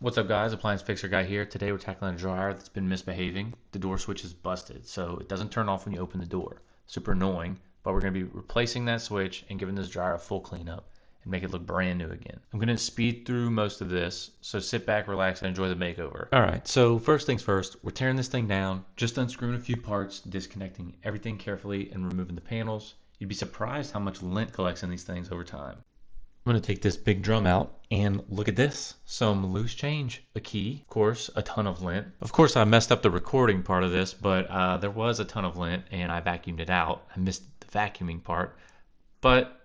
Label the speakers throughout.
Speaker 1: What's up guys, appliance fixer guy here. Today we're tackling a dryer that's been misbehaving. The door switch is busted, so it doesn't turn off when you open the door. Super annoying, but we're going to be replacing that switch and giving this dryer a full cleanup and make it look brand new again. I'm going to speed through most of this, so sit back, relax, and enjoy the makeover. Alright, so first things first, we're tearing this thing down, just unscrewing a few parts, disconnecting everything carefully, and removing the panels. You'd be surprised how much lint collects in these things over time. I'm going to take this big drum out and look at this. Some loose change, a key, of course, a ton of lint. Of course, I messed up the recording part of this, but there was a ton of lint and I vacuumed it out. I missed the vacuuming part, but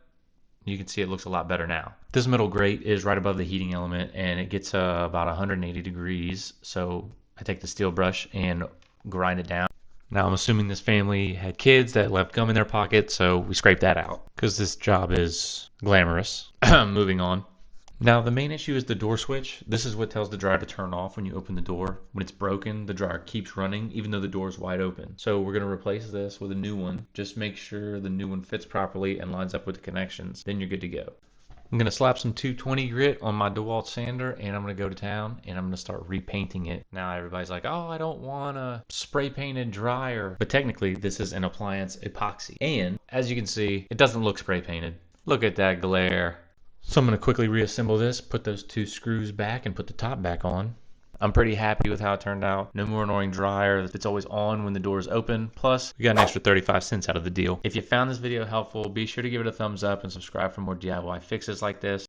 Speaker 1: you can see it looks a lot better now. This metal grate is right above the heating element and it gets about 180 degrees. So I take the steel brush and grind it down. Now I'm assuming this family had kids that left gum in their pocket, so we scraped that out because this job is glamorous. Moving on. Now the main issue is the door switch. This is what tells the dryer to turn off when you open the door. When it's broken, the dryer keeps running even though the door is wide open. So we're going to replace this with a new one. Just make sure the new one fits properly and lines up with the connections. Then you're good to go. I'm going to slap some 220 grit on my DeWalt sander and I'm going to go to town and I'm going to start repainting it. Now everybody's like, oh, I don't want a spray painted dryer. But technically this is an appliance epoxy. And as you can see, it doesn't look spray painted. Look at that glare. So I'm going to quickly reassemble this, put those two screws back and put the top back on. I'm pretty happy with how it turned out. No more annoying dryer that's always on when the door is open. Plus, we got an extra 35 cents out of the deal. If you found this video helpful, be sure to give it a thumbs up and subscribe for more DIY fixes like this.